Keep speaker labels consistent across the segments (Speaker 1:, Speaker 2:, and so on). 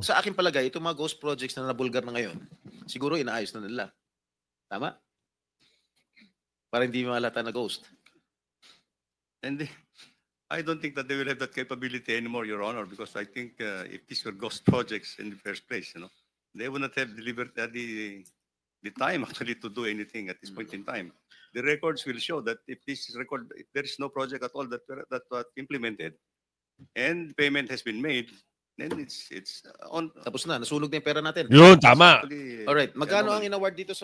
Speaker 1: Sa akin palagay, itong mga ghost projects na nabulgar na ngayon, siguro inaayos na nila. Tama? Para hindi malata na ghost.
Speaker 2: And I don't think that they will have that capability anymore, Your Honor, because I think if these were ghost projects in the first place, they would not have delivered the time actually to do anything at this point in time. The records will show that if there is no project at all that was implemented and payment has been made, then it's on.
Speaker 1: Tapos na, nasunog na yung pera natin.
Speaker 3: Yun, tama.
Speaker 1: Alright, magkano ang in-award dito sa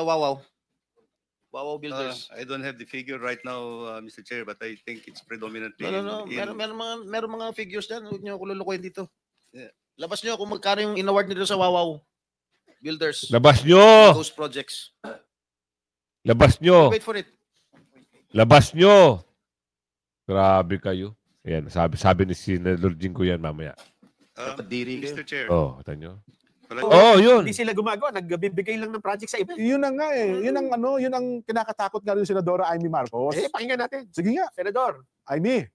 Speaker 1: Wawaw? Wawaw Builders.
Speaker 2: I don't have the figure right now, Mr. Chair, but I think it's predominantly
Speaker 1: No. Meron mga figures dyan. Huwag niyo ako lulukuhin dito. Yeah. Labas niyo kung magkano yung in-award nito sa Wawaw Builders.
Speaker 3: Labas nyo!
Speaker 1: Those projects.
Speaker 3: Labas nyo!
Speaker 1: Wait for it.
Speaker 3: Labas nyo! Grabe kayo. Ayan, sabi ni Senador Jinko yan mamaya.
Speaker 2: Mr. Chair.
Speaker 3: Oh, kata nyo.
Speaker 4: Yun. Hindi sila gumagawa, nagbibigay lang ng project sa iba.
Speaker 5: Yun na nga eh. Yun ang kinakatakot nga rin si Senadora Amy Marcos.
Speaker 4: Pakinggan natin.
Speaker 5: Sige nga.
Speaker 4: Senador.
Speaker 5: Amy.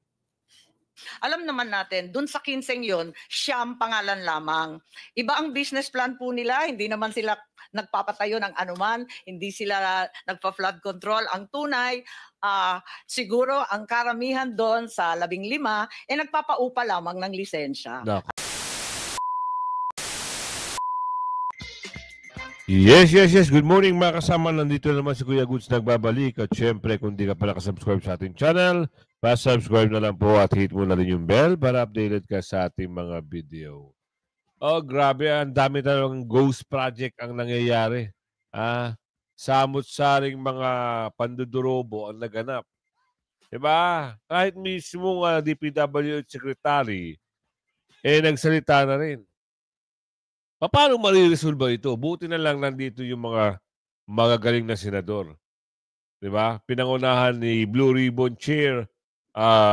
Speaker 6: Alam naman natin, dun sa 15 yon, siya ang pangalan lamang. Iba ang business plan po nila, hindi naman sila nagpapatayo ng anuman, hindi sila nagpa-flood control. Ang tunay, siguro ang karamihan doon sa 15, nagpapaupa lamang ng lisensya.
Speaker 3: Yes. Good morning mga kasama. Nandito naman si Kuya Goods nagbabalik. At syempre, kung di ka pala kasubscribe sa ating channel, pa-subscribe na lang po at hit mo na rin yung bell para updated ka sa ating mga video. Oh, grabe. Ang dami talagang ghost project ang nangyayari. Samot-saring mga pandudurobo ang naganap. Diba? Kahit mismo DPWH Secretary, nagsalita na rin. Paano mariresolve ito? Buti na lang nandito yung mga magagaling na senador. Diba? Pinangunahan ni Blue Ribbon Chair,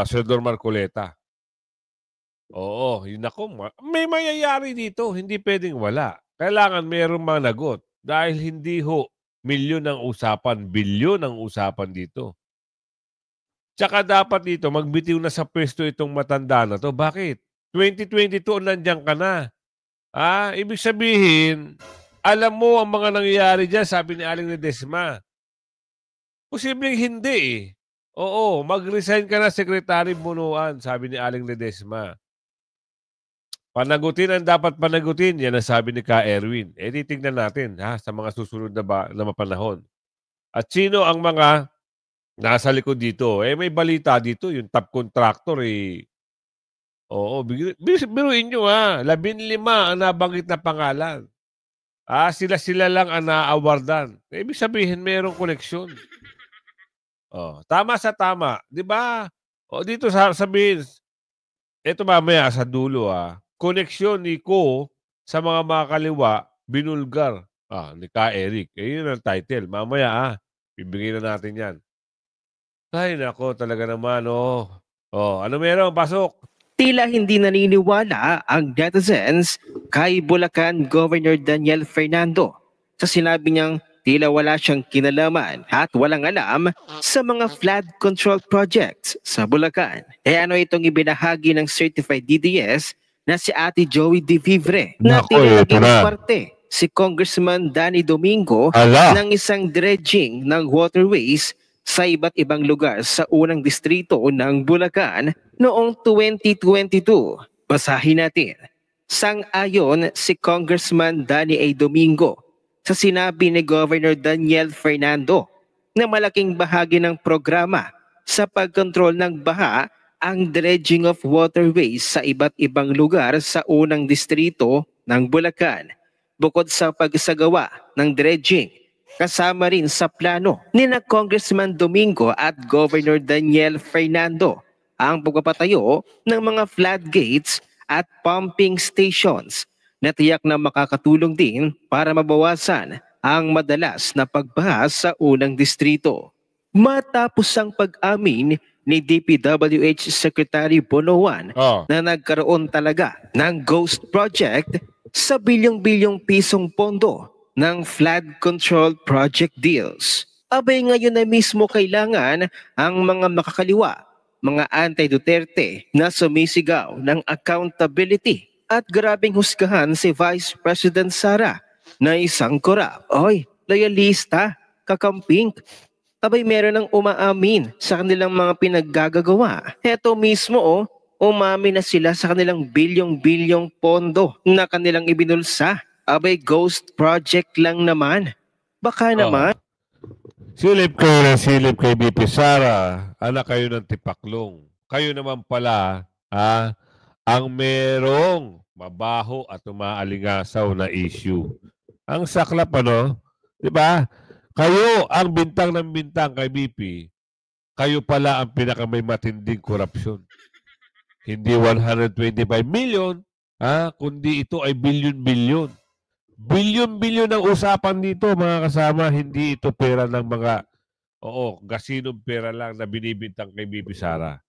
Speaker 3: Senador Marcoleta. Oo, yun ako. May mayayari dito. Hindi pwedeng wala. Kailangan mayroong managot. Dahil hindi milyon ang usapan, bilyon ang usapan dito. Tsaka dapat dito, magbitiw na sa pwesto itong matanda na to. Bakit? 2022, nandiyan ka na. Ibig sabihin, alam mo ang mga nangyayari dyan, sabi ni Aling Ledesma. Posibleng hindi eh. Oo, mag-resign ka na, Secretary Bunuan, sabi ni Aling Ledesma. Panagutin ang dapat panagutin, yan ang sabi ni Ka Erwin. Titignan natin sa mga susunod na mapanahon. At sino ang mga nasa likod dito? May balita dito, yung top contractor Oo, biruin nyo 15 ang nabanggit na pangalan. Sila lang ang na-awardan. Ibig sabihin, mayroong koneksyon. Tama sa tama. Di ba? Dito sabihin, ito mamaya sa dulo, koneksyon ni Ko sa mga makakaliwa, binulgar. Ni Ka Eric. Yun ang title. Mamaya, bibigyan na natin yan. Ay, nako, talaga naman, ano meron? Pasok.
Speaker 7: Tila hindi naniniwala ang netizens kay Bulacan Governor Daniel Fernando sa sinabi niyang tila wala siyang kinalaman at walang alam sa mga flood control projects sa Bulacan. Ano itong ibinahagi ng Certified DDS na si Ate Joey De Vivre na tila naging parte si Congressman Danny Domingo ng isang dredging ng waterways sa iba't ibang lugar sa unang distrito ng Bulacan noong 2022. Basahin natin. Sang-ayon si Congressman Danny A. Domingo sa sinabi ni Governor Daniel Fernando na malaking bahagi ng programa sa pagkontrol ng baha ang dredging of waterways sa iba't ibang lugar sa unang distrito ng Bulacan. Bukod sa pagsagawa ng dredging, kasama rin sa plano ni Congressman Domingo at Governor Daniel Fernando ang pagpapatayo ng mga floodgates at pumping stations na tiyak na makakatulong din para mabawasan ang madalas na pagbaha sa unang distrito. Matapos ang pag-amin ni DPWH Secretary Bonoan na nagkaroon talaga ng ghost project sa bilyong-bilyong pisong pondo ng flood control project deals. Abay ngayon na mismo kailangan ang mga makakaliwa, mga anti-Duterte na sumisigaw ng accountability at grabing husgahan si Vice President Sara na isang korap. Oy, loyalista, kakamping. Abay meron ng umaamin sa kanilang mga pinaggagawa. Heto mismo umamin na sila sa kanilang bilyong-bilyong pondo na kanilang ibinulsa. Abay ghost project lang naman. Baka naman.
Speaker 3: Silip kayo ng silip kay BP Sara. Anak kayo ng tipaklong. Kayo naman pala, ang merong mabaho at umaalingasaw na issue. Ang saklap, di ba? Kayo ang bintang ng bintang kay BP. Kayo pala ang pinakamay matinding korupsyon. Hindi 125 million, kundi ito ay bilyon-bilyon. Bilyon-bilyon ang usapan dito, mga kasama. Hindi ito pera ng mga, gasinong pera lang na binibintang kay BP Sara.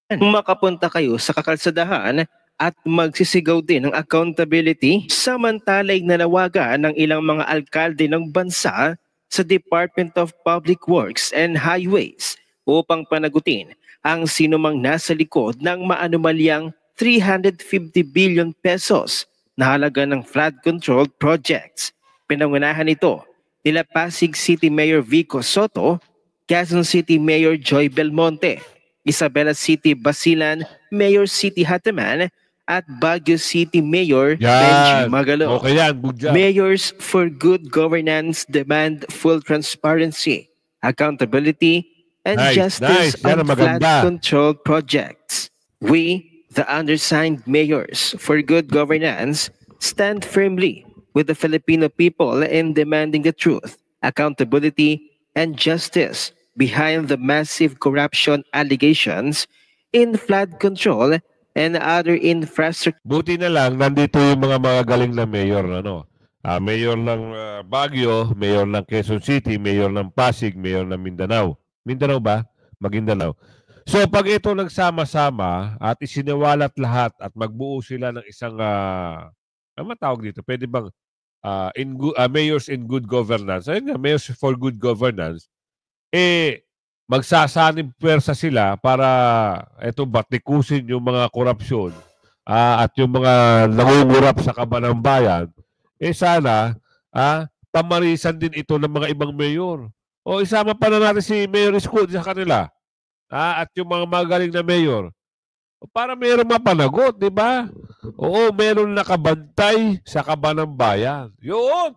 Speaker 7: Makapunta kayo sa kakalsadahan at magsisigaw din ng accountability samantalay nanawagan ng ilang mga alkalde ng bansa sa Department of Public Works and Highways upang panagutin ang sinumang nasa likod ng maanumalyang 350 billion pesos na halaga ng flood control projects. Pinangunahan ito nila Pasig City Mayor Vico Soto, Quezon City Mayor Joy Belmonte, Isabela City Basilan Mayor City Hataman, at Baguio City Mayor Benji Magalo.
Speaker 3: Okay yan, good job.
Speaker 7: Mayors for good governance demand full transparency, accountability, and justice on flood control projects. We, the undersigned mayors for good governance, stand firmly with the Filipino people in demanding the truth, accountability, and justice behind the massive corruption allegations in flood control and other infrastructure.
Speaker 3: Buti na lang, nandito yung mga magaling na mayor, mayor ng Baguio, mayor ng Quezon City, mayor ng Pasig, mayor ng Mindanao. Mindanao ba? Maguindanao. So, pag ito nagsama-sama at isiniwalat lahat at magbuo sila ng isang, ano matawag dito? Pwede bang mayors in good governance? Ayun nga, mayors for good governance. Magsasanib pwersa sila para batikusin yung mga korupsyon at yung mga nangungurap sa kaban ng bayan. Sana pamarisan din ito ng mga ibang mayor. O isama pa na natin si Mayor Isko sa kanila at yung mga magaling na mayor. Para mayroong mapanagot, di ba? Oo, meron nakabantay sa kaban ng bayan. Yun!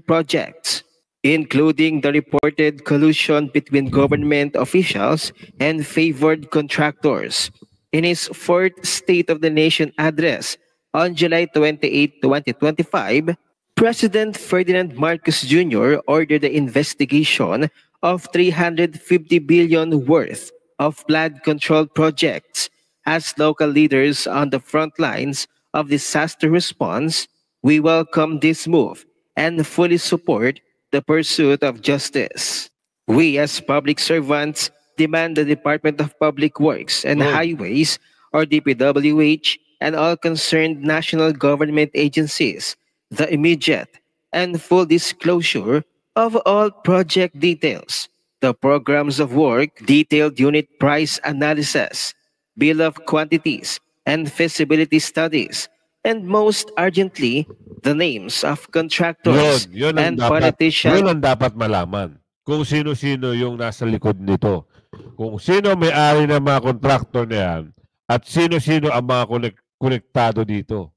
Speaker 7: Projects, including the reported collusion between government officials and favored contractors. In his fourth State of the Nation address on July 28, 2025, President Ferdinand Marcos Jr. ordered the investigation of 350 billion worth of flood control projects. As local leaders on the front lines of disaster response, we welcome this move and fully support the pursuit of justice. We as public servants demand the Department of Public Works and Highways, or DPWH, and all concerned national government agencies the immediate and full disclosure of all project details, the programs of work, detailed unit price analysis, bill of quantities, and feasibility studies, and most urgently, the names of contractors and politicians.
Speaker 3: Yun ang dapat malaman. Kung sino-sino yung nasa likod nito. Kung sino may-ari ng mga kontraktor na yan at sino-sino ang mga konektado dito.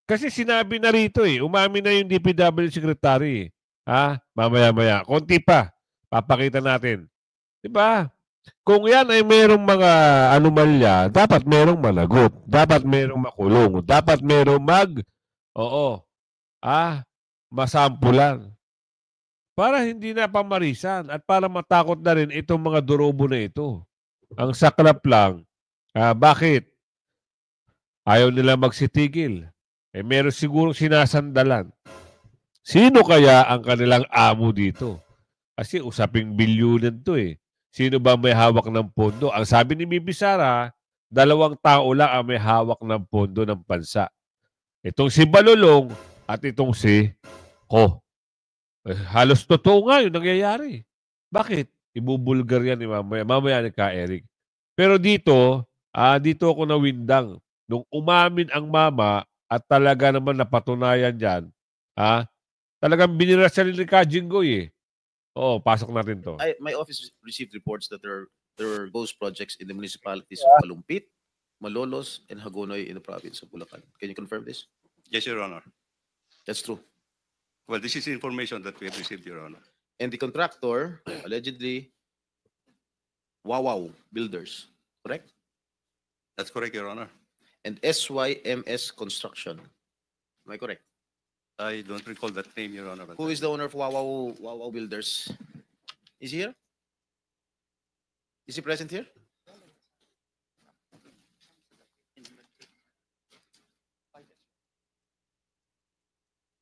Speaker 3: Kasi sinabi na rito umamin na yung DPW Secretary. Mamaya-maya. Konti pa. Papakita natin. Diba? Kung yan ay merong mga anomalya, dapat merong managot. Dapat merong makulong. Dapat merong masampulan. Para hindi na pamarisan at para matakot na rin itong mga durobo na ito. Ang saklap lang, bakit? Ayaw nila magsitigil. Meron siguro sinasandalan. Sino kaya ang kanilang amo dito? Kasi usaping bilyunan to Sino ba may hawak ng pondo? Ang sabi ni Bibi Sara, 2 tao lang ang may hawak ng pondo ng bansa. Itong si Balulong at itong si Ko. Halos totoo nga yung nangyayari. Bakit? Ibubulgar yan ni mamaya ni Ka Eric. Pero dito ako nawindang nung umamin ang mama at talaga naman napatunayan yan, talagang binira siya ni Kajinggoy eh. Oo, pasok natin to.
Speaker 1: My office received reports that there were ghost projects in the municipalities of Kalumpit, Malolos, and Hagonoy in the province of Bulacan. Can you confirm this?
Speaker 2: Yes, Your Honor.
Speaker 1: That's true.
Speaker 2: Well, this is information that we have received, Your Honor.
Speaker 1: And the contractor, allegedly, Wawaw Builders, correct?
Speaker 2: That's correct, Your Honor.
Speaker 1: And SYMS Construction. Am I correct?
Speaker 2: I don't recall that name, Your Honor.
Speaker 1: Who is the owner of Wawaw Builders? Is he here? Is he present here?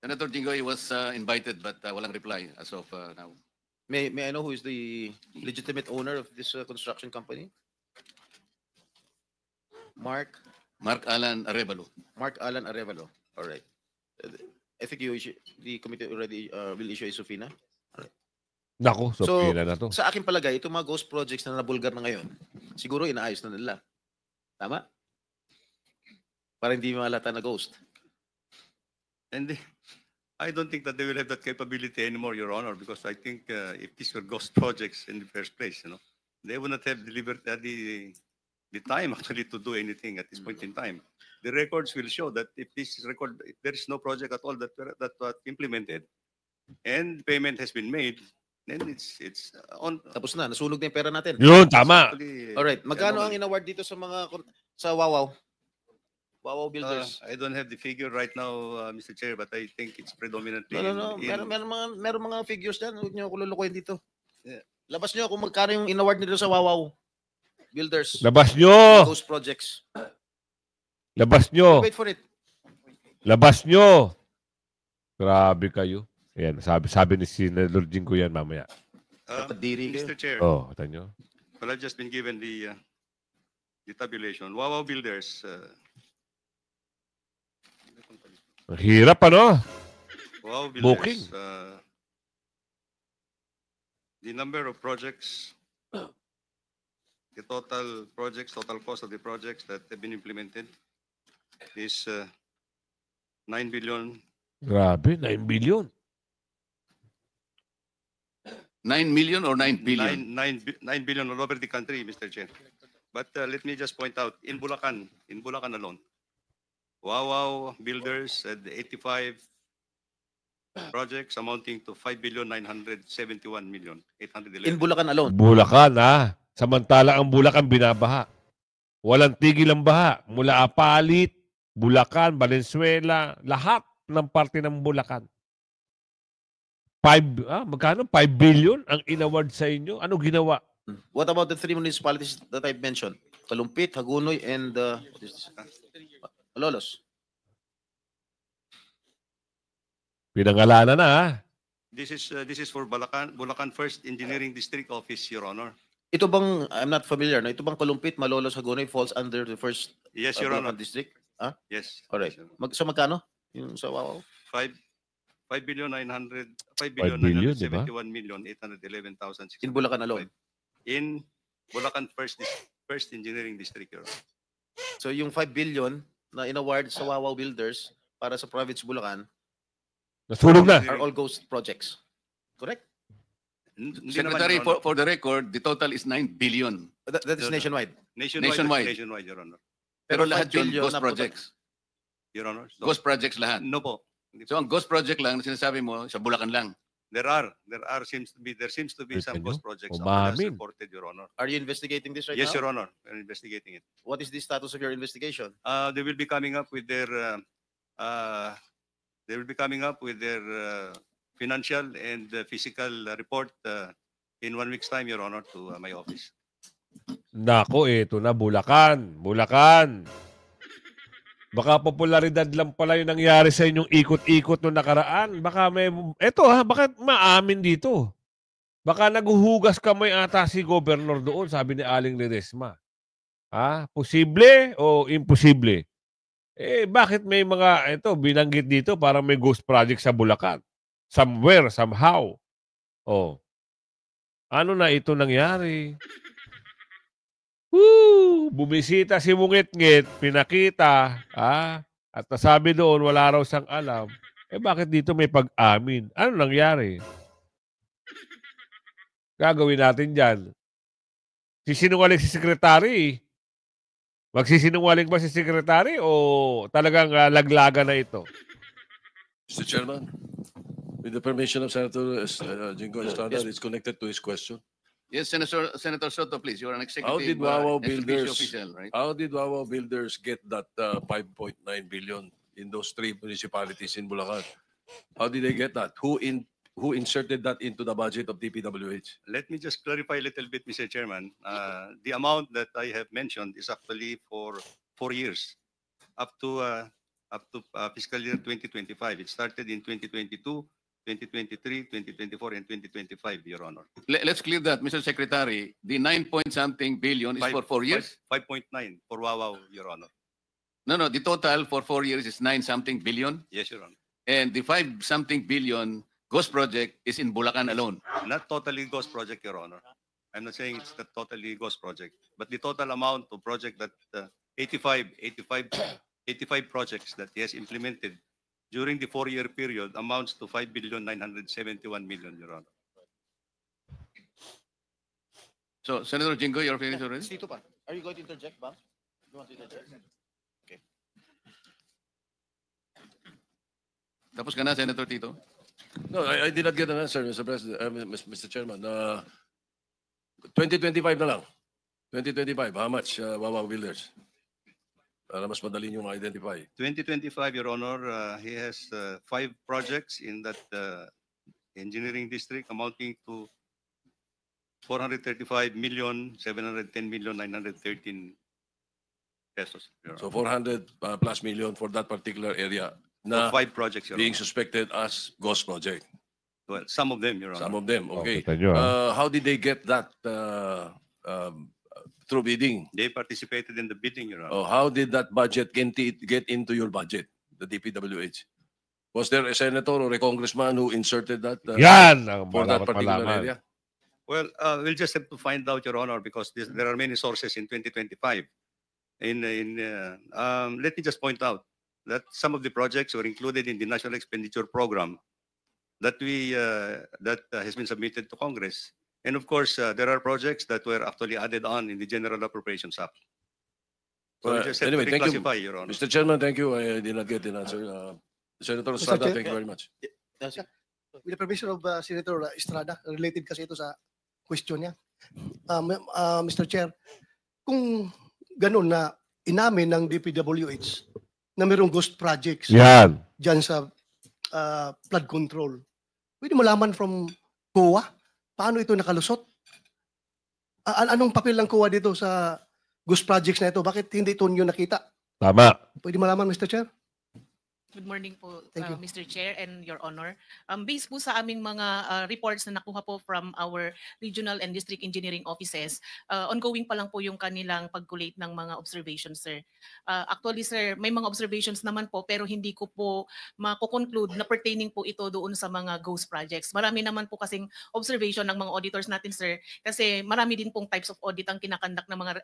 Speaker 8: Senator Jinggoy was invited but walang reply as of now.
Speaker 1: May I know who is the legitimate owner of this construction company? Mark
Speaker 8: Alan Arevalo.
Speaker 1: Arevalo. All right. I think the committee already will issue a subpoena.
Speaker 3: Naku,
Speaker 1: So,
Speaker 3: pila na to.
Speaker 1: Sa aking palagay, itong mga ghost projects na nabulgar na ngayon, siguro inaayos na nila. Tama? Para hindi malata na ghost.
Speaker 2: And I don't think that they will have that capability anymore, Your Honor, because I think if these were ghost projects in the first place, they would not have delivered the time actually to do anything at this point in time. The records will show that if there is no project at all that was implemented and payment has been made, then it's on.
Speaker 1: Tapos na, nasunog na yung pera natin.
Speaker 3: Yun, tama.
Speaker 1: Alright, magkano ang inaward dito sa sa Wawaw? Wawaw Builders.
Speaker 2: I don't have the figure right now, Mr. Chair, but I think it's predominantly.
Speaker 1: No. Meron mga figures dyan. Huwag niyo ako lulukuhin dito. Labas niyo kung magkano yung inaward nito sa Wawaw Builders.
Speaker 3: Labas nyo!
Speaker 1: Ghost projects.
Speaker 3: Labas nyo!
Speaker 1: Wait for it.
Speaker 3: Labas nyo! Grabe kayo. Ayan, sabi ni Senator Jinggoy yan mamaya.
Speaker 1: Kadiri kayo.
Speaker 2: Mr. Chair,
Speaker 3: Oh, tanyo.
Speaker 2: well, I've just been given the tabulation. Wawaw Builders,
Speaker 3: Ang hirap, ano?
Speaker 2: Wawaw
Speaker 3: Booking.
Speaker 2: Builders, the number of projects, the total cost of the projects that have been implemented is 9 billion.
Speaker 3: Grabe, 9 billion.
Speaker 8: 9 million or 9 billion?
Speaker 2: 9 billion all over the country, Mr. Chair. But let me just point out, in Bulacan alone, Wawaw Builders had 85 projects amounting to 5,971,811,000.
Speaker 1: In Bulacan alone.
Speaker 3: Bulacan, ha? Samantala ang Bulacan binabaha. Walang tigil ang baha. Mula Apalit, Bulacan, Valenzuela, lahat ng parte ng Bulacan. Magkano? 5 billion ang inaward sa inyo? Ano ginawa?
Speaker 1: What about the 3 municipalities that I've mentioned? Kalumpit, Hagonoy, and what is this? Malolos.
Speaker 3: Pinangalanan na, ha?
Speaker 2: This is for Bulacan First Engineering District Office, Your Honor.
Speaker 1: Ito bang, I'm not familiar, no? Ito bang Kalumpit, Malolos, Hagonoy falls under the first
Speaker 2: Yes, Your
Speaker 1: Bulacan
Speaker 2: Honor.
Speaker 1: district?
Speaker 2: Yes.
Speaker 1: Alright.
Speaker 2: Yes, Your Honor.
Speaker 1: So magkano? Yung sa Wawaw?
Speaker 2: 5,971,811,600.
Speaker 1: In Bulacan alone.
Speaker 2: In Bulacan First Engineering District, Your Honor.
Speaker 1: So yung 5 billion na inaward sa Wawaw Builders para sa province Bulacan
Speaker 3: Nasunog na.
Speaker 1: are all ghost projects. Correct?
Speaker 2: Hindi
Speaker 8: Secretary,
Speaker 2: naman, Your Honor.
Speaker 8: for the record, the total is 9 billion.
Speaker 1: That is nationwide.
Speaker 2: Nationwide, Your Honor.
Speaker 8: Pero
Speaker 1: 5
Speaker 8: lahat yun,
Speaker 1: billion
Speaker 8: ghost
Speaker 1: na
Speaker 8: projects.
Speaker 2: Your Honor. So,
Speaker 8: Ghost projects lahat.
Speaker 2: no po.
Speaker 8: So ang ghost project lang na sinasabi mo, sa Bulacan lang.
Speaker 2: There seems to be
Speaker 3: Ay,
Speaker 2: some
Speaker 3: tanyo.
Speaker 2: ghost projects
Speaker 3: Umamin.
Speaker 2: as reported, Your Honor.
Speaker 1: Are you investigating this right
Speaker 2: Yes,
Speaker 1: now?
Speaker 2: Your Honor. We're investigating it.
Speaker 1: What is the status of your investigation?
Speaker 2: They will be coming up with their financial and physical report in 1 week's time, Your Honor, to my office.
Speaker 3: Nako, ito na, Bulacan. Bulacan. Baka popularidad lang pala yung nangyari sa inyong ikot-ikot nung nakaraan. Baka baka maamin dito. Baka naguhugas kamay ata si Governor doon, sabi ni Aling Ledesma. Posible o imposible? Bakit may mga, binanggit dito, parang may ghost project sa Bulacan? Somewhere, somehow. Ano na ito nangyari? Bumisita si Mungit-ngit, pinakita, at nasabi doon, wala raw siyang alam. Bakit dito may pag-amin? Ano nangyari? Gagawin natin dyan. Sisinungaling si Secretary. Magsisinungaling ba si Secretary o talagang laglaga na ito?
Speaker 9: Mr. Chairman, with the permission of Senator Jingo Estrada,
Speaker 1: Yes.
Speaker 9: it's connected to his question.
Speaker 8: Yes, Senator Soto, please. You are an executive
Speaker 9: How did Wawa
Speaker 8: executive
Speaker 9: Builders,
Speaker 8: official, right?
Speaker 9: how did Wawa Builders get that 5.9 billion in those 3 municipalities in Bulacan? How did they get that? Who inserted that into the budget of DPWH?
Speaker 2: Let me just clarify a little bit, Mr. Chairman. The amount that I have mentioned is actually for 4 years, up to fiscal year 2025. It started in 2022, 2023, 2024, and 2025, Your Honor.
Speaker 8: Let's clear that, Mr. Secretary. The 9-point-something billion is for 4 years?
Speaker 2: 5.9 for Wawa, Your Honor.
Speaker 8: No, the total for 4 years is 9-something billion.
Speaker 2: Yes, Your Honor.
Speaker 8: And the 5-something billion Ghost project is in Bulacan alone.
Speaker 2: Not totally ghost project, Your Honor. I'm not saying it's not totally ghost project, but the total amount of project that 85 projects that he has implemented during the 4-year period amounts to 5,971,000,000, Your Honor.
Speaker 8: So, Senator Jingo, you're finished already?
Speaker 1: Tito pa. Are you going to interject, Bang? You want to interject? Okay.
Speaker 8: Tapos ka na, Senator Tito?
Speaker 9: No, I did not get an answer, Mr. President, Mr. Chairman. 2025 na lang. 2025, how much, Wawa Builders? Para mas madali niyong identify.
Speaker 2: 2025, Your Honor, he has 5 projects in that engineering district amounting to 435,710,913 pesos. Your
Speaker 9: So
Speaker 2: Honor.
Speaker 9: 400 plus million for that particular area
Speaker 2: For
Speaker 9: na
Speaker 2: 5 projects, Your
Speaker 9: being
Speaker 2: Honor.
Speaker 9: suspected as ghost project.
Speaker 2: Well, some of them, Your Honor.
Speaker 9: Some of them, okay.
Speaker 3: kita nyo,
Speaker 9: How did they get that through bidding?
Speaker 2: They participated in the bidding, Your Honor.
Speaker 9: Oh, how did that budget get into your budget, the DPWH? Was there a senator or a congressman who inserted that
Speaker 3: Yan ang
Speaker 9: for that
Speaker 3: dapat
Speaker 9: particular
Speaker 3: malaman.
Speaker 9: area?
Speaker 2: Well, we'll just have to find out, Your Honor, because there are many sources in 2025. Let me just point out that some of the projects were included in the National Expenditure Program that has been submitted to Congress. And of course, there are projects that were actually added on in the General Appropriations Act. So we
Speaker 9: Well,
Speaker 2: just have
Speaker 9: anyway,
Speaker 2: to
Speaker 9: thank you,
Speaker 2: reclassify, Your Honor.
Speaker 9: Mr. Chairman, thank you. I did not get an answer. Senator Estrada,
Speaker 10: Chair-
Speaker 9: thank you very much.
Speaker 10: With the permission of Senator Estrada, related kasi ito sa question niya. Mr. Chair, kung ganun na inamin ng DPWH na mayroong ghost projects
Speaker 3: Yan.
Speaker 10: dyan sa flood control, pwede mo laman from COA? Paano ito nakalusot? Anong papel ng COA dito sa ghost projects na ito? Bakit hindi ito nyo nakita?
Speaker 3: Tama.
Speaker 10: Pwede malaman, Mr. Chair?
Speaker 11: Good morning po,
Speaker 10: Thank you.
Speaker 11: Mr. Chair and Your Honor. Based po sa aming mga reports na nakuha po from our regional and district engineering offices, ongoing pa lang po yung kanilang pag-collate ng mga observations, sir. Actually, sir, may mga observations naman po pero hindi ko po mako-conclude na pertaining po ito doon sa mga ghost projects. Marami naman po kasing observation ng mga auditors natin, sir, kasi marami din pong types of audit ang kinakandak ng mga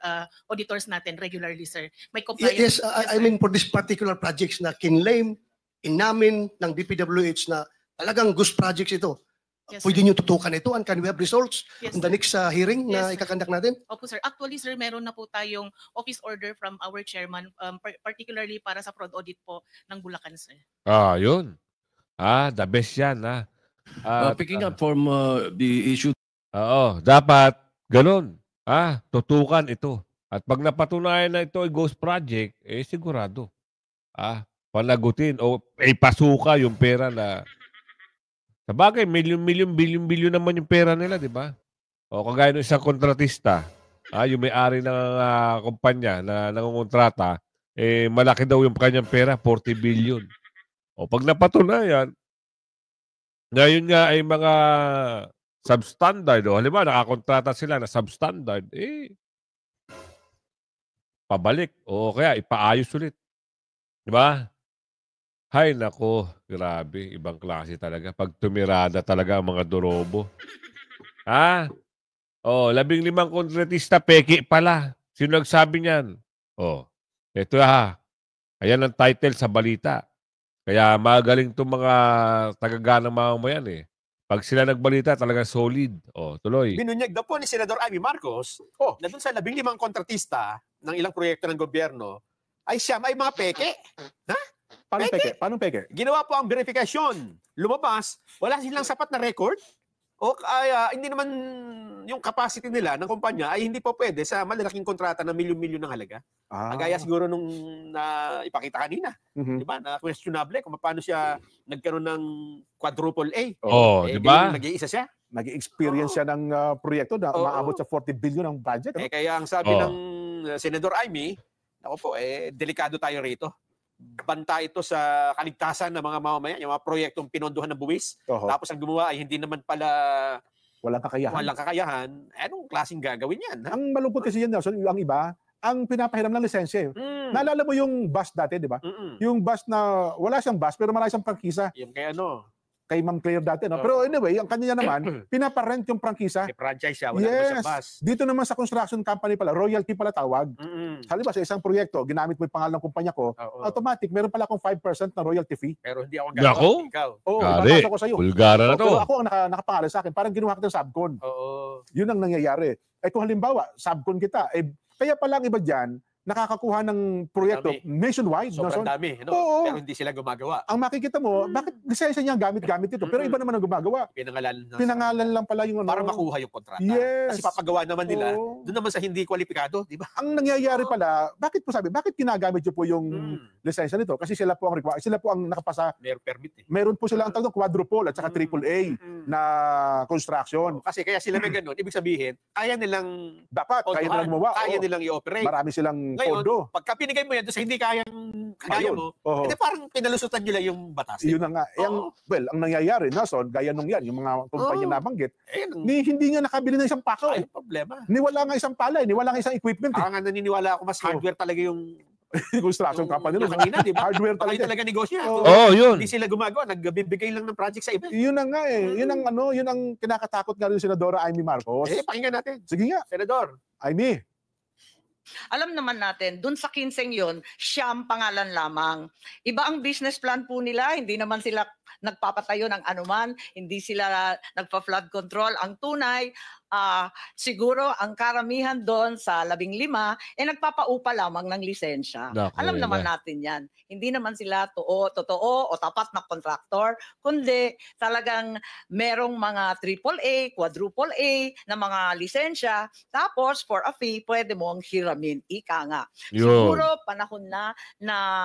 Speaker 11: auditors natin regularly, sir. May compliance.
Speaker 10: Yes, I
Speaker 11: sir.
Speaker 10: mean for this particular projects na kinlaim, inamin ng DPWH na talagang ghost projects ito.
Speaker 11: Yes,
Speaker 10: Pwede
Speaker 11: sir.
Speaker 10: nyo tutukan ito and can we have results
Speaker 11: Yes,
Speaker 10: in the
Speaker 11: sir.
Speaker 10: next hearing na
Speaker 11: Yes, sir.
Speaker 10: ikakandak natin?
Speaker 11: Opo sir. Actually sir, meron na po tayong office order from our chairman, particularly para sa fraud audit po ng Bulacan, sir.
Speaker 3: Yun. The best yan,
Speaker 9: Picking up from the issue.
Speaker 3: Oo, dapat ganun. Tutukan ito. At pag napatunayan na ito ay ghost project, sigurado. Panagutin o ipasuka yung pera na sabagay, bilyon naman yung pera nila, di ba? O kagaya ng isang kontratista, yung may-ari ng kumpanya na nangungontrata, malaki daw yung kanyang pera, 40 billion. O pag napatunayan, ngayon nga ay mga substandard, o halimbawa nakakontrata sila na substandard, pabalik o kaya ipaayos ulit. Di ba? Hay nako, grabe, ibang klase talaga. Pag tumirada talaga ang mga dorobo. 15 kontratista, peke pala. Sino nagsabi niyan? Oh, ito ha. Ayan ang title sa balita. Kaya magaling itong mga tagaganang mamamayan eh. Pag sila nagbalita, talaga solid. Oh, tuloy.
Speaker 4: Binunyag daw po ni Senador Amy Marcos na dun sa 15 kontratista ng ilang proyekto ng gobyerno ay siyam ay mga peke. Ha?
Speaker 5: Paano peke? Paano peke?
Speaker 4: Ginawa po ang verification. Lumabas, wala silang sapat na record. O kaya hindi naman yung capacity nila ng kumpanya ay hindi po pwede sa malalaking kontrata na milyon-milyon ng halaga. Kagaya siguro nung ipakita kanina. Di ba? Na questionable kung paano siya nagkaroon ng quadruple A.
Speaker 3: Di ba?
Speaker 4: Nag-iisa siya.
Speaker 5: Nag-experience siya ng proyekto na umaabot sa 40 billion ang budget.
Speaker 4: Kaya ang sabi ng Senador Amy, ako po, delikado tayo rito. Banta ito sa kaligtasan ng mga mamamayan, yung mga proyektong pinondohan ng buwis. Tapos ang gumawa ay hindi naman pala
Speaker 5: walang kakayahan.
Speaker 4: Anong klaseng gagawin yan? Ha?
Speaker 5: Ang malungkot kasi yan, Nelson, ang iba, ang pinapahiram ng lisensya. Naalala mo yung bus dati, di ba? Yung bus na wala siyang bus pero marami siyang prangkisa.
Speaker 4: Yung kay
Speaker 5: kay Ma'am Claire dati. No? Pero anyway, ang kanya naman, pinaparent yung prangkisa.
Speaker 4: May franchise siya, wala naman siyang bus.
Speaker 5: Dito naman sa construction company pala, royalty pala tawag. Halimbawa sa isang proyekto, ginamit mo yung pangalan ng kumpanya ko, automatic, meron pala akong 5% na royalty fee.
Speaker 4: Pero hindi ako
Speaker 3: Nako?
Speaker 4: Ikaw.
Speaker 5: Ipapasok ko sa'yo.
Speaker 3: Bulgara na to.
Speaker 5: Pero ako ang nakapangalan sa akin, parang ginawa kita ng subcon. Yun ang nangyayari. Kung halimbawa, subcon kita, kaya pala ang iba dyan, nakakakuha ng proyekto nationwide.
Speaker 4: Sobrang dami.
Speaker 5: Oo.
Speaker 4: Pero hindi sila gumagawa.
Speaker 5: Ang makikita mo, bakit lisensya niya gamit-gamit ito? Pero iba naman ang gumagawa. Pinangalan lang pala yung
Speaker 4: para makuha yung kontrata.
Speaker 5: Yes.
Speaker 4: Kasi papagawa naman nila, doon naman sa hindi kwalipikado, di ba?
Speaker 5: Ang nangyayari pala, bakit ginagamit niyo po yung lisensya nito? Kasi sila po ang sila po ang nakapasa.
Speaker 4: Meron permit.
Speaker 5: Meron po sila ang tawag quadruple at saka triple A na construction.
Speaker 4: Kasi kaya sila may ganun. Ibig sabihin, kaya nilang
Speaker 5: kaya nilang gumawa.
Speaker 4: Kaya nilang i-operate.
Speaker 5: Marami silang
Speaker 4: ngayon,
Speaker 5: pondo.
Speaker 4: Pagka pinigay mo yan doon sa hindi kaya mo, hindi parang pinalusutan nila yung batas.
Speaker 5: Yun na nga. Ang nangyayari, Nason, gaya nung yan, yung mga kumpanya nabanggit, hindi nga nakabili ng isang pako.
Speaker 4: Ay, problema.
Speaker 5: Ni wala nga isang palay, ni wala nga isang equipment.
Speaker 4: Nga naniniwala ako mas hardware talaga yung
Speaker 5: construction company.
Speaker 4: Yung kanina, di ba?
Speaker 5: Hardware
Speaker 4: talaga negosyo.
Speaker 3: Yun.
Speaker 4: Hindi sila gumagawa, nagbibigay lang ng project sa iba.
Speaker 5: Yun na nga Yun ang kinakatakot nga rin Senadora Amy Marcos.
Speaker 4: Pakinggan natin.
Speaker 5: Sige nga.
Speaker 4: Senador.
Speaker 5: Amy.
Speaker 6: Alam naman natin, dun sa 15 yon, siyam pangalan lamang. Iba ang business plan po nila, hindi naman sila nagpapatayo ng anuman, hindi sila nagpa-flood control. Ang tunay, siguro ang karamihan doon sa 15 nagpapaupa lamang ng lisensya. Alam naman natin yan. Hindi naman sila totoo o tapat na kontraktor, kundi talagang merong mga AAA, quadruple A na mga lisensya. Tapos for a fee, pwede mong hiramin. Ika nga. Siguro panahon na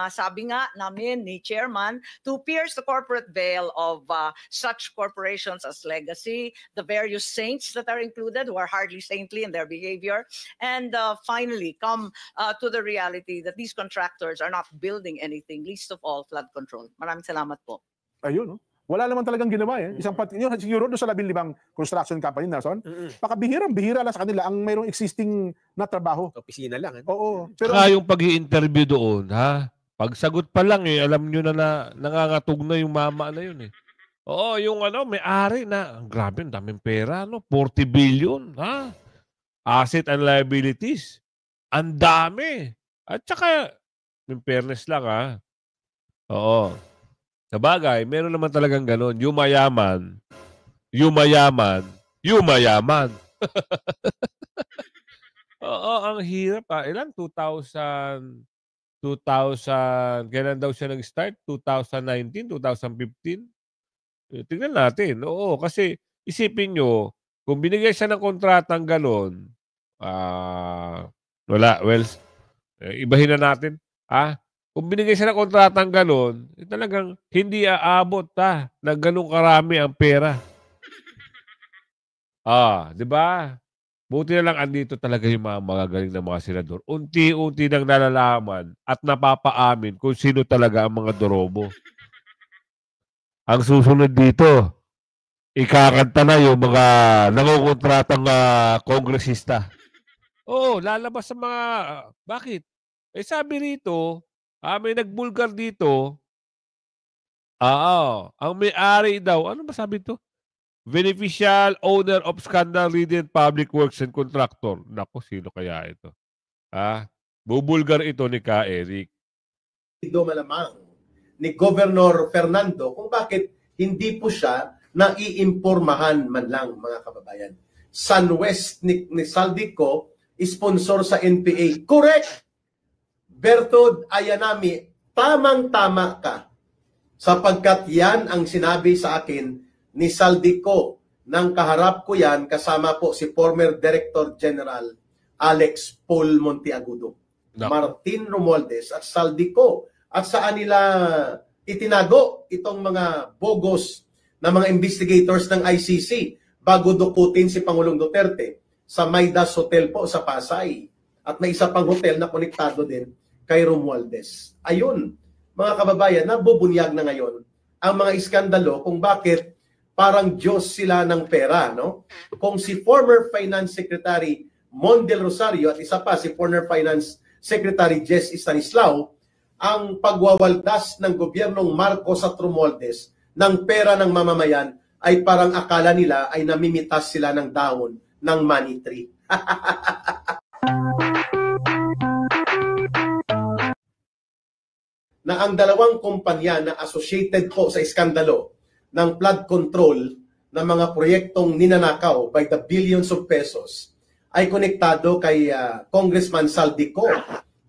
Speaker 6: sabi nga namin ni Chairman to pierce the corporate veil of such corporations as Legacy, the various saints that are included who are hardly saintly in their behavior, and finally come to the reality that these contractors are not building anything, least of all flood control. Maraming salamat po.
Speaker 5: Ayun, wala naman talagang ginawa Isang yun, siguro doon sa 15 construction company, Nason, bihira lang sa kanila ang mayroong existing na trabaho.
Speaker 4: Opisina lang.
Speaker 5: Oo. Pero
Speaker 3: yung pag-i-interview doon, pagsagot pa lang alam nyo na nangangatog na yung mama na yun Oo, yung may-ari na, grabe, ang daming pera, 40 billion, asset and liabilities. Ang dami. At saka, in fairness lang, Oo. Sabagay, meron naman talagang ganon. Yumayaman. Oo, ang hirap. Ilan? 2000, kailan daw siya nag-start? 2019, 2015? Tingnan natin. Oo, kasi isipin nyo, kung binigay siya ng kontratang ganon, ibahin na natin. Kung binigay siya ng kontratang ganon, talagang hindi aabot na ganun karami ang pera. Di ba? Buti na lang andito talaga yung mga magagaling na mga senador. Unti-unti nang nalalaman at napapaamin kung sino talaga ang mga dorobo. Ang susunod dito, ikakanta na yung mga nangukontratang kongresista. Lalabas sa mga... Bakit? Sabi rito, may nagbulgar dito. Ang may-ari daw, ano ba sabi ito? Beneficial owner of scandal-ridden public works and contractor. Naku, sino kaya ito? Bubulgar ito ni Ka Eric.
Speaker 12: Malamang ni Governor Fernando kung bakit hindi po siya naiimpormahan man lang, mga kababayan. SunWest ni Saldico, sponsor sa NPA. Correct! Bertod Ayanami, tamang-tama ka. Sapagkat yan ang sinabi sa akin ni Saldico. Nang kaharap ko yan, kasama po si former Director General Alex Paul Monteagudo.
Speaker 3: No.
Speaker 12: Martin Romualdez at Saldico. At saan nila itinago itong mga bogus na mga investigators ng ICC bago dukutin si Pangulong Duterte sa Maidas Hotel po sa Pasay. At may isa pang hotel na konektado din kay Romualdez. Ayun, mga kababayan, nabubunyag na ngayon ang mga iskandalo kung bakit parang Diyos sila ng pera, no? Kung si former Finance Secretary Mon Del Rosario at isa pa si former Finance Secretary Jess Stanislao, ang pagwawaldas ng gobyernong Marcos at Romualdez ng pera ng mamamayan ay parang akala nila ay namimitas sila ng dahon ng money tree. Na ang dalawang kumpanya na associated po sa iskandalo ng flood control ng mga proyektong ninanakaw by the billions of pesos ay konektado kay Congressman Saldico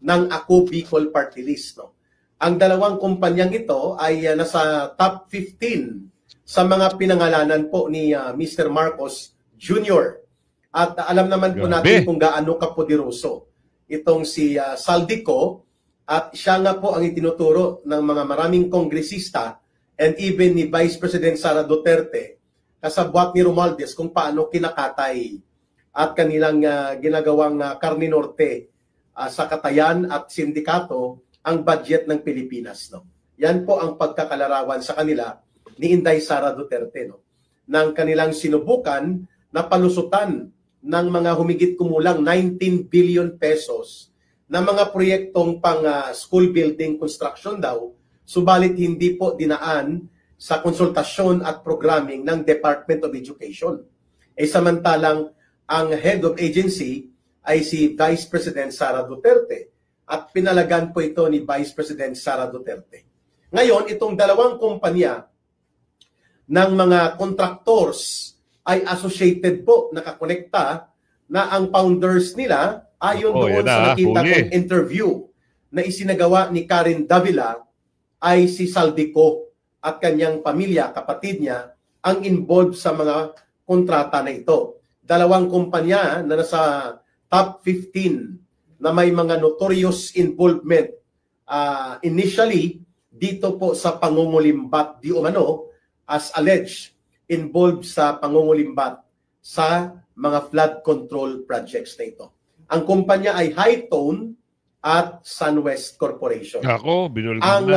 Speaker 12: ng Ako Bicol Party List. No? Ang dalawang kumpanyang ito ay nasa top 15 sa mga pinangalanan po ni Mr. Marcos Jr. At alam naman po natin kung gaano kapoderoso itong si Saldico, at siya nga po ang itinuturo ng mga maraming kongresista and even ni Vice President Sara Duterte kasabwat ni Romualdez kung paano kinakatay at kanilang ginagawang karne norte sa katayan at sindikato ang budget ng Pilipinas. No? Yan po ang pagkakalarawan sa kanila ni Inday Sara Duterte, no? Nang kanilang sinubukan na palusutan ng mga humigit kumulang 19 billion pesos na mga proyektong pang school building construction daw, subalit hindi po dinaan sa konsultasyon at programming ng Department of Education. Samantalang ang head of agency ay si Vice President Sara Duterte at pinalagan po ito ni Vice President Sara Duterte. Ngayon, itong dalawang kumpanya ng mga contractors ay associated po, nakakonekta na ang founders nila ayon doon sa nakita kong interview na isinagawa ni Karen Davila ay si Saldico at kanyang pamilya, kapatid niya, ang involved sa mga kontrata na ito. Dalawang kumpanya na nasa top 15 na may mga notorious involvement initially dito po sa pangungulimbat di umano as alleged involved sa pangungulimbat sa mga flood control projects na ito. Ang kumpanya ay Hightone at SunWest Corporation.
Speaker 3: Ako,
Speaker 12: ang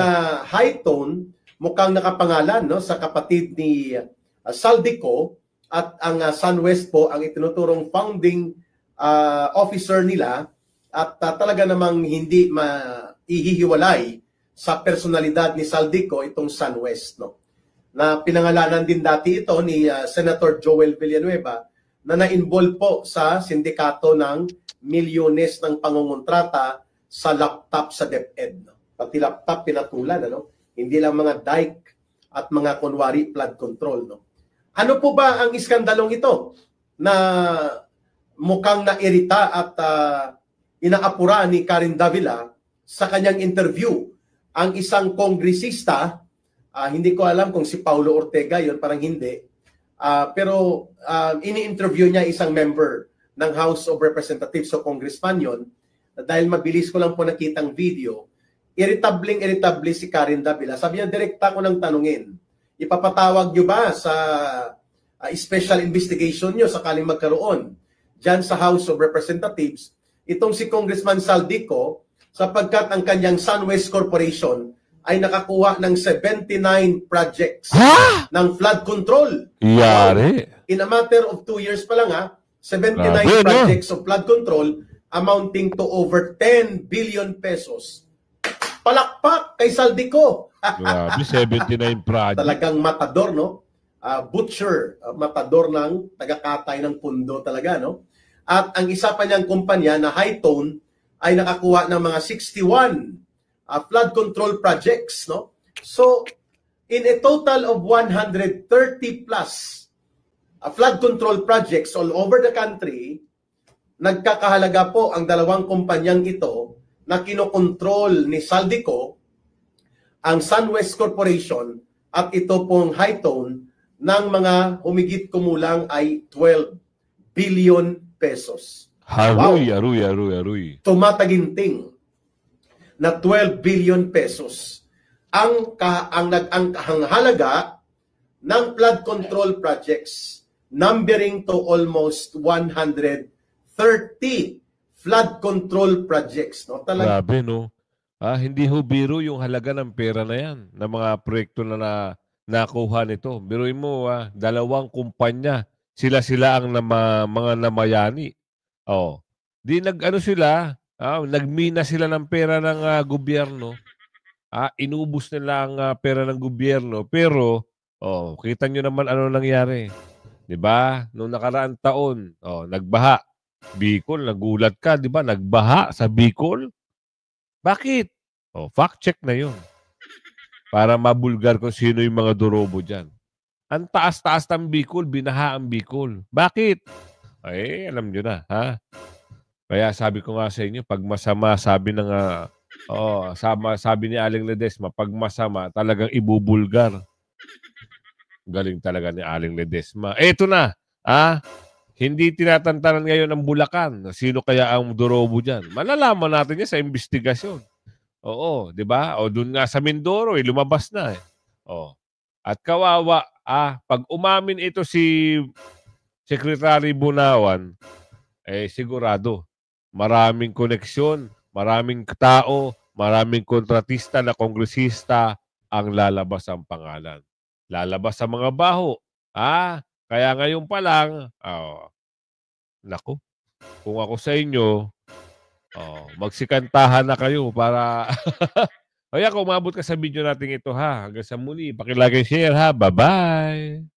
Speaker 12: Hightone mukhang nakapangalan, no, sa kapatid ni Saldico, at ang SunWest po ang itinuturong founding officer nila, at talaga namang hindi maihihiwalay sa personalidad ni Saldico itong SunWest, no? Na pinangalanan din dati ito ni Senator Joel Villanueva na na-involve po sa sindikato ng milyones ng pangungontrata sa laptop sa DepEd. No? Pati laptop pinatulan, ano? Hindi lang mga dike at mga kunwari flood control. No? Ano po ba ang iskandalong ito na mukhang nairita at inaapura ni Karen Davila sa kanyang interview? Ang isang kongresista, hindi ko alam kung si Paulo Ortega yon, parang hindi, pero ini-interview niya isang member ng House of Representatives o congressman yon, dahil mabilis ko lang po nakitang video. Irritable si Karen Davila. Sabi niya, direkta ko nang tanungin, ipapatawag niyo ba sa special investigation niyo sakaling magkaroon dyan sa House of Representatives itong si Congressman Saldico, sapagkat ang kanyang SunWest Corporation ay nakakuha ng 79 projects ng flood control.
Speaker 3: Yari.
Speaker 12: In a matter of 2 years pa lang 79 projects of flood control amounting to over 10 billion pesos. Palakpak kay Saldico.
Speaker 3: Grabe, 79 projects.
Speaker 12: Talagang matador, no? Butcher, matador ng tagakatay ng pundo talaga, no? At ang isa pa niyang kumpanya na Hightone ay nakakuha ng mga 61 flood control projects, no? So, in a total of 130 plus flood control projects all over the country, nagkakahalaga po ang dalawang kumpanyang ito na kinokontrol ni Saldico, ang SunWest Corporation at ito pong Hightone ng mga humigit kumulang ay 12 billion pesos.
Speaker 3: Haruy, aruy.
Speaker 12: Tumataginting na 12 billion pesos ang halaga ng flood control projects, numbering to almost 130 flood control projects. No?
Speaker 3: Grabe, no? Hindi ho biro yung halaga ng pera na yan, ng mga proyekto na nakuha nito. Biruin mo, dalawang kumpanya, sila ang mga namayani. Oh. Di sila, nagmina sila ng pera ng gobyerno. Inubos nila ang pera ng gobyerno. Pero, kita nyo naman ano nangyari. Diba? Noong nakaraang taon, nagbaha. Bicol, nagulat ka, diba? Nagbaha sa Bicol. Bakit? Fact check na yun. Para mabulgar kung sino yung mga durobo dyan. Ang taas-taas ng Bicol, binaha ang Bicol. Bakit? Alam nyo na, ha? Kaya sabi ko nga sa inyo, pag masama, sabi ni Aling Ledesma, pag masama, talagang ibubulgar. Galing talaga ni Aling Ledesma. Eto na, hindi tinatantanan ngayon ang Bulacan. Sino kaya ang durobo dyan? Malalaman natin yan sa investigasyon. Oo, di ba? O doon nga sa Mindoro, lumabas na. At kawawa, pag umamin ito si Secretary Bunawan, sigurado, maraming koneksyon, maraming tao, maraming kontratista na kongresista ang lalabas ang pangalan. Lalabas sa mga baho. Kaya ngayon pa lang, naku, kung ako sa inyo, magsikantahan na kayo para... Kaya kung umabot ka sa video natin ito, hanggang sa muli, pakilagay share, Bye-bye!